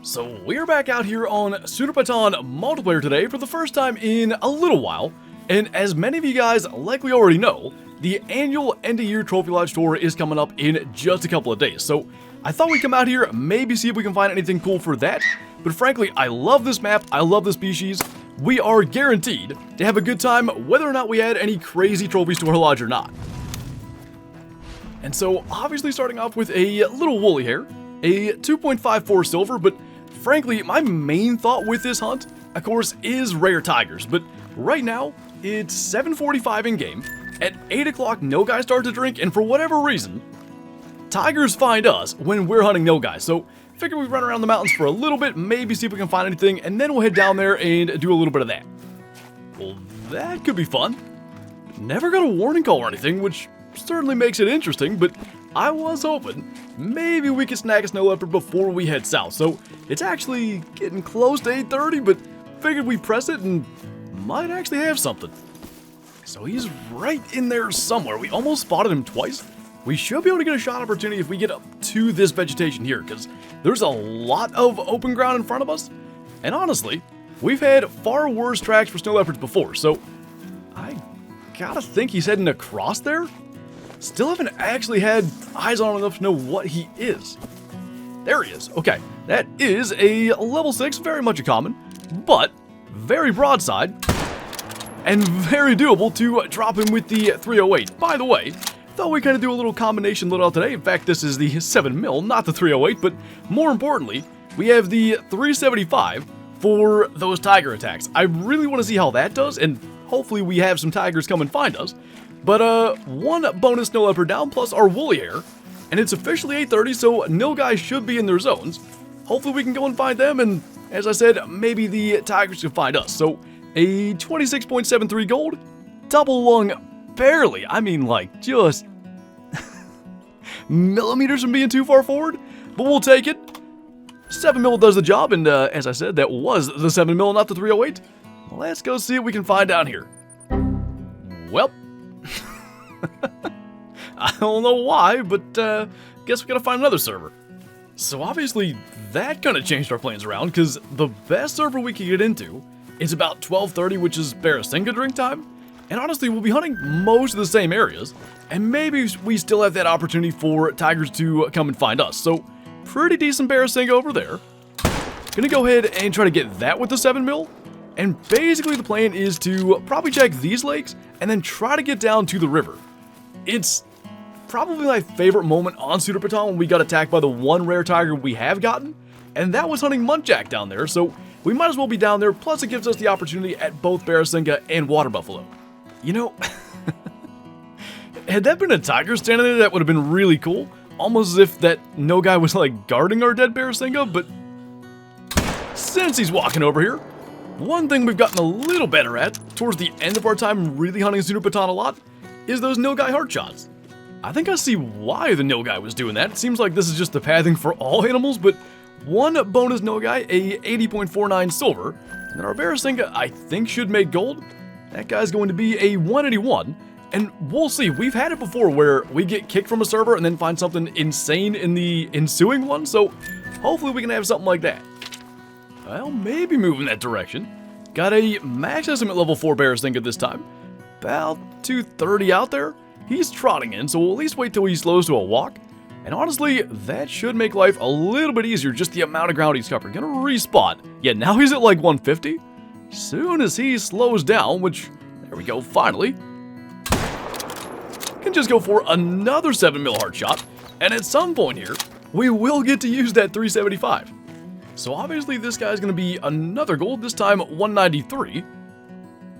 So we're back out here on Sundarpatan multiplayer today for the first time in a little while, and as many of you guys likely already know, the annual end-of-year Trophy Lodge tour is coming up in just a couple of days, so I thought we'd come out here, maybe see if we can find anything cool for that, but frankly, I love this map, I love the species, we are guaranteed to have a good time whether or not we add any crazy trophies to our lodge or not. And so, obviously starting off with a little woolly hair, a 2.54 silver, but frankly, my main thought with this hunt, of course, is rare tigers, but right now, it's 7:45 in game, at 8 o'clock no guys start to drink, and for whatever reason, tigers find us when we're hunting no guys, so figure we run around the mountains for a little bit, maybe see if we can find anything, and then we'll head down there and do a little bit of that. Well, that could be fun. Never got a warning call or anything, which certainly makes it interesting, but I was hoping maybe we could snag a snow leopard before we head south, so it's actually getting close to 8:30, but figured we'd press it and might actually have something. So he's right in there somewhere. We almost spotted him twice. We should be able to get a shot opportunity if we get up to this vegetation here, because there's a lot of open ground in front of us, and honestly, we've had far worse tracks for snow leopards before, so I gotta think he's heading across there. Still haven't actually had eyes on him enough to know what he is. There he is. Okay, that is a level 6, very much a common, but very broadside, and very doable to drop him with the 308. By the way, thought we kind of do a little combination loadout today. In fact, this is the 7mm, not the 308, but more importantly, we have the 375 for those tiger attacks. I really want to see how that does, and hopefully we have some tigers come and find us. But one bonus snow leopard down, plus our woolly hair, and it's officially 8:30, so no guys should be in their zones. Hopefully we can go and find them, and as I said, maybe the tigers can find us. So a 26.73 gold, double lung, barely, I mean like just millimeters from being too far forward, but we'll take it. 7mm does the job, and as I said, that was the 7mm, not the 308. Let's go see what we can find down here. Well, I don't know why, but guess we gotta find another server. So obviously, that kind of changed our plans around, because the best server we could get into is about 12:30, which is Barasinga drink time. And honestly, we'll be hunting most of the same areas, and maybe we still have that opportunity for tigers to come and find us. So, pretty decent Barasinga over there. Gonna go ahead and try to get that with the 7mm. And basically the plan is to probably check these lakes, and then try to get down to the river. It's probably my favorite moment on Sundarpatan when we got attacked by the one rare tiger we have gotten, and that was hunting MUNTJAC down there, so we might as well be down there, plus it gives us the opportunity at both Barasinga and water buffalo. You know, had that been a tiger standing there, that would have been really cool. Almost as if that no guy was like guarding our dead Barasinga, but since he's walking over here, one thing we've gotten a little better at towards the end of our time really hunting Sundarpatan a lot is those no guy heart shots. I think I see why the no guy was doing that. It seems like this is just the pathing for all animals, but one bonus no guy, a 80.49 silver, and then our Barasinga I think should make gold. That guy's going to be a 181, and we'll see. We've had it before where we get kicked from a server and then find something insane in the ensuing one, so hopefully we can have something like that. Well, maybe move in that direction. Got a max estimate level 4 Barasinga this time. About 230 out there. He's trotting in, so we'll at least wait till he slows to a walk. And honestly, that should make life a little bit easier, just the amount of ground he's covering. Gonna respot. Yeah, now he's at like 150. Soon as he slows down, which, there we go, finally, can just go for another 7mm heart shot, and at some point here, we will get to use that 375. So obviously this guy's going to be another gold, this time 193.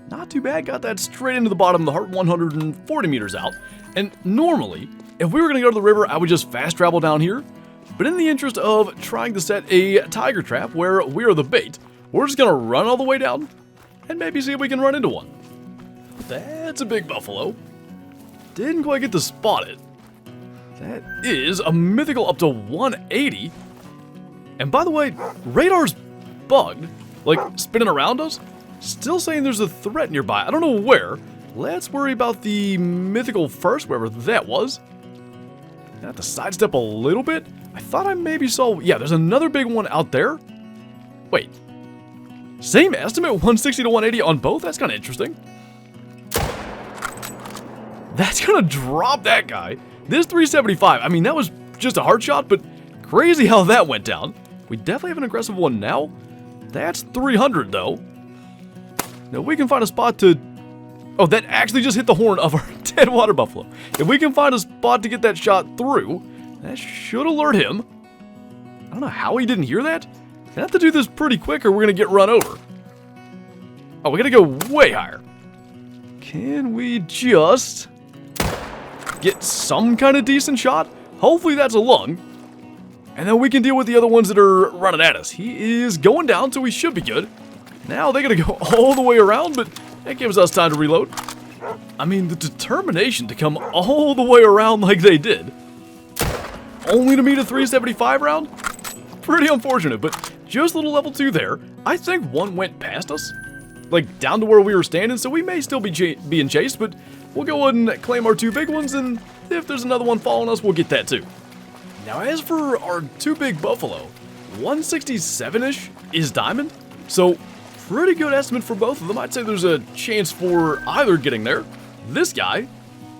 Not too bad, got that straight into the bottom of the heart, 140 meters out. And normally, if we were going to go to the river, I would just fast travel down here. But in the interest of trying to set a tiger trap where we are the bait, we're just going to run all the way down and maybe see if we can run into one. That's a big buffalo. Didn't quite get to spot it. That is a mythical up to 180. And by the way, radar's bugged, like spinning around us. Still saying there's a threat nearby. I don't know where. Let's worry about the mythical first, wherever that was. I have to sidestep a little bit. I thought I maybe saw, yeah, there's another big one out there. Wait. Same estimate, 160 to 180 on both? That's kind of interesting. That's gonna drop that guy. This 375, I mean, that was just a hard shot, but crazy how that went down. We definitely have an aggressive one now. That's 300, though. Now, we can find a spot to... Oh, that actually just hit the horn of our dead water buffalo. If we can find a spot to get that shot through, that should alert him. I don't know how he didn't hear that. I have to do this pretty quick or we're going to get run over. Oh, we got to go way higher. Can we just get some kind of decent shot? Hopefully that's a lung. And then we can deal with the other ones that are running at us. He is going down, so we should be good. Now they got to go all the way around, but that gives us time to reload. I mean, the determination to come all the way around like they did, only to meet a 375 round? Pretty unfortunate, but just a little level 2 there. I think one went past us, like down to where we were standing, so we may still be being chased, but we'll go ahead and claim our 2 big ones, and if there's another one following us, we'll get that too. Now, as for our 2 big buffalo, 167-ish is diamond, so pretty good estimate for both of them. I'd say there's a chance for either getting there. This guy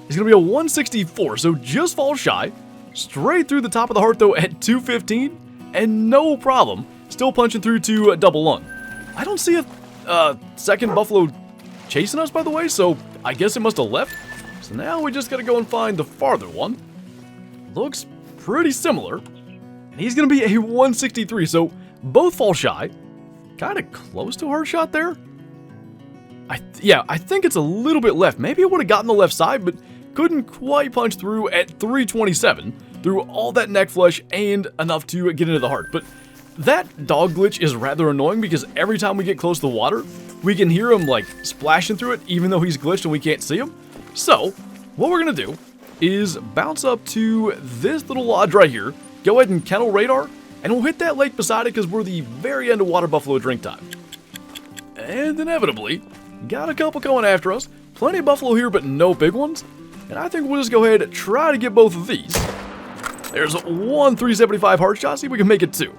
is going to be a 164, so just falls shy. Straight through the top of the heart, though, at 215, and no problem. Still punching through to a double lung. I don't see a second buffalo chasing us, by the way, so I guess it must have left. So now we just got to go and find the farther one. Looks pretty similar. And he's going to be a 163, so both fall shy. Kind of close to a hard shot there. Yeah, I think it's a little bit left. Maybe it would have gotten the left side, but couldn't quite punch through at 327 through all that neck flesh and enough to get into the heart. But that dog glitch is rather annoying because every time we get close to the water, we can hear him like splashing through it even though he's glitched and we can't see him. So what we're going to do is bounce up to this little lodge right here, go ahead and kennel radar, and we'll hit that lake beside it because we're the very end of water buffalo drink time. And inevitably, got a couple coming after us. Plenty of buffalo here, but no big ones. And I think we'll just go ahead and try to get both of these. There's one 375 heart shot. See if we can make it 2.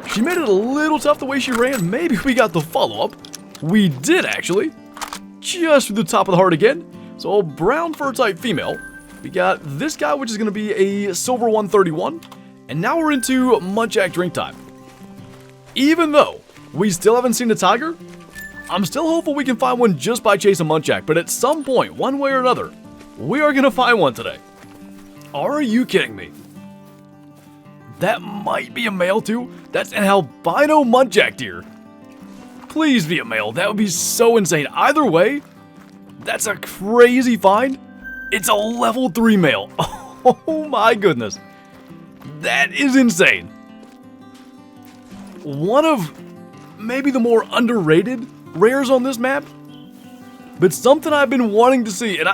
She made it a little tough the way she ran. Maybe we got the follow-up. We did, actually. Just through the top of the heart again. So, brown fur type female. We got this guy, which is going to be a silver 131. And now we're into MUNTJAC drink time. Even though we still haven't seen a tiger, I'm still hopeful we can find one just by chasing MUNTJAC. But at some point, one way or another, we are going to find one today. Are you kidding me? That might be a male too. That's an albino MUNTJAC deer. Please be a male. That would be so insane. Either way, that's a crazy find. It's a level 3 male. Oh my goodness. That is insane. One of maybe the more underrated rares on this map. But something I've been wanting to see. And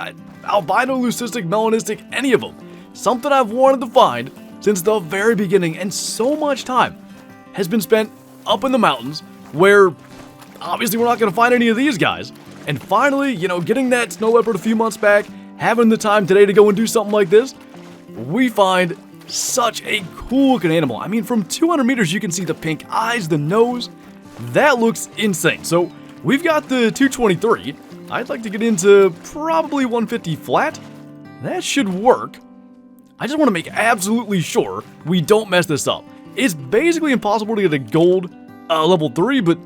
albino, leucistic, melanistic, any of them. Something I've wanted to find since the very beginning. And so much time has been spent up in the mountains where obviously we're not going to find any of these guys. And finally, you know, getting that snow leopard a few months back, having the time today to go and do something like this, we find such a cool looking animal. I mean, from 200 meters, you can see the pink eyes, the nose. That looks insane. So we've got the 223. I'd like to get into probably 150 flat. That should work. I just want to make absolutely sure we don't mess this up. It's basically impossible to get a gold level 3, but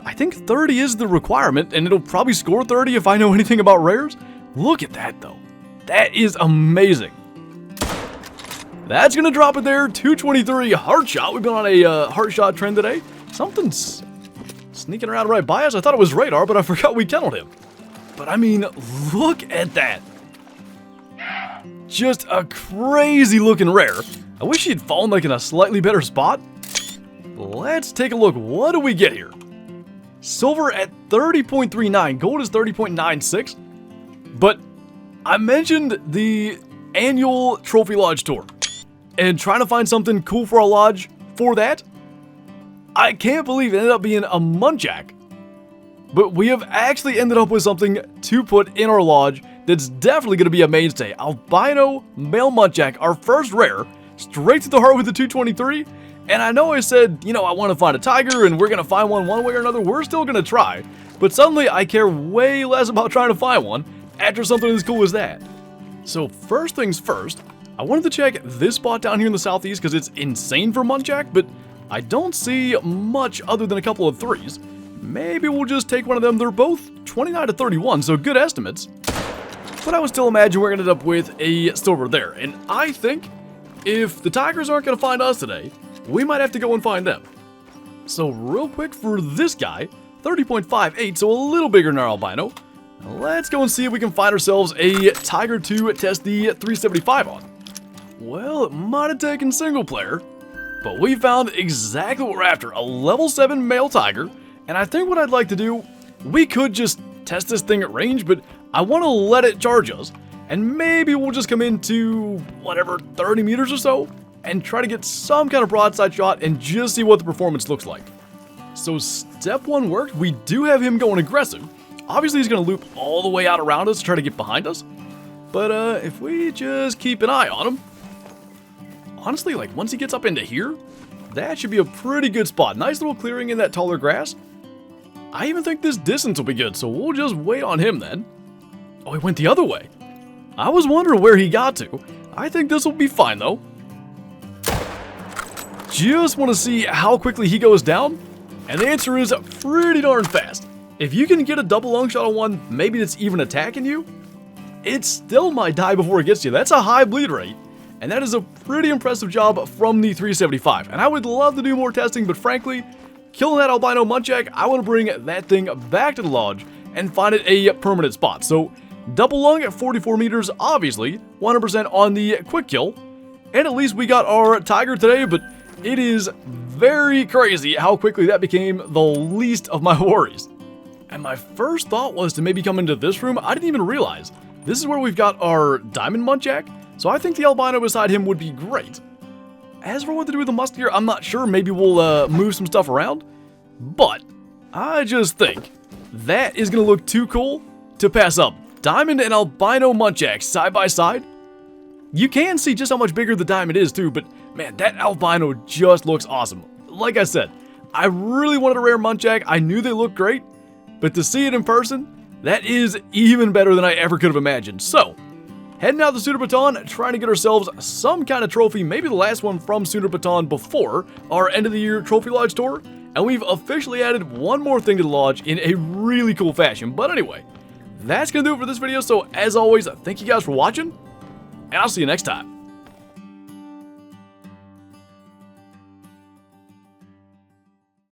I think 30 is the requirement, and it'll probably score 30 if I know anything about rares. Look at that, though. That is amazing. That's going to drop it there. 223 heart shot. We've been on a heart shot trend today. Something's sneaking around right by us. I thought it was radar, but I forgot we kenneled him. But I mean, look at that. Just a crazy looking rare. I wish he had fallen like in a slightly better spot. Let's take a look. What do we get here? Silver at 30.39. Gold is 30.96. But I mentioned the annual Trophy Lodge tour and trying to find something cool for our lodge for that. I can't believe it ended up being a MUNTJAC. But we have actually ended up with something to put in our lodge that's definitely going to be a mainstay. Albino male MUNTJAC, our first rare. straight to the heart with the 223. And I know I said, you know, I want to find a tiger and we're going to find one way or another. We're still going to try. But suddenly I care way less about trying to find one after something as cool as that. So first things first, I wanted to check this spot down here in the southeast because it's insane for MUNTJAC, but I don't see much other than a couple of threes. Maybe we'll just take one of them. They're both 29 to 31, so good estimates. But I would still imagine we're going to end up with a silver there. And I think if the tigers aren't going to find us today, we might have to go and find them. So real quick for this guy, 30.58, so a little bigger than our albino. Let's go and see if we can find ourselves a tiger to test the 375 on. Well, it might have taken single player, but we found exactly what we're after, a level 7 male tiger. And I think what I'd like to do, we could just test this thing at range, but I want to let it charge us. And maybe we'll just come into, whatever, 30 meters or so, and try to get some kind of broadside shot and just see what the performance looks like. So step 1 worked. We do have him going aggressive. Obviously he's going to loop all the way out around us to try to get behind us. But if we just keep an eye on him, honestly, like once he gets up into here, that should be a pretty good spot. Nice little clearing in that taller grass. I even think this distance will be good, so we'll just wait on him then. Oh, he went the other way. I was wondering where he got to. I think this will be fine though. Just want to see how quickly he goes down, and the answer is pretty darn fast. If you can get a double long shot on one, maybe that's even attacking you, it still might die before it gets to you. That's a high bleed rate, and that is a pretty impressive job from the 375. And I would love to do more testing, but frankly, killing that albino MUNTJAC, I want to bring that thing back to the lodge and find it a permanent spot. So double lung at 44 meters, obviously 100% on the quick kill, and at least we got our tiger today. But it is very crazy how quickly that became the least of my worries. And my first thought was to maybe come into this room. I didn't even realize this is where we've got our diamond MUNTJAC, so I think the albino beside him would be great. As for what to do with the musketeer, I'm not sure. Maybe we'll move some stuff around, but I just think that is going to look too cool to pass up. Diamond and albino MUNTJAC side by side. You can see just how much bigger the diamond is too, but man, that albino just looks awesome. Like I said, I really wanted a rare MUNTJAC. I knew they looked great, but to see it in person, that is even better than I ever could have imagined. So, heading out to Sundarpatan, trying to get ourselves some kind of trophy, maybe the last one from Sundarpatan before our end of the year trophy lodge tour. And we've officially added one more thing to the lodge in a really cool fashion. But anyway, that's going to do it for this video. So as always, thank you guys for watching, and I'll see you next time.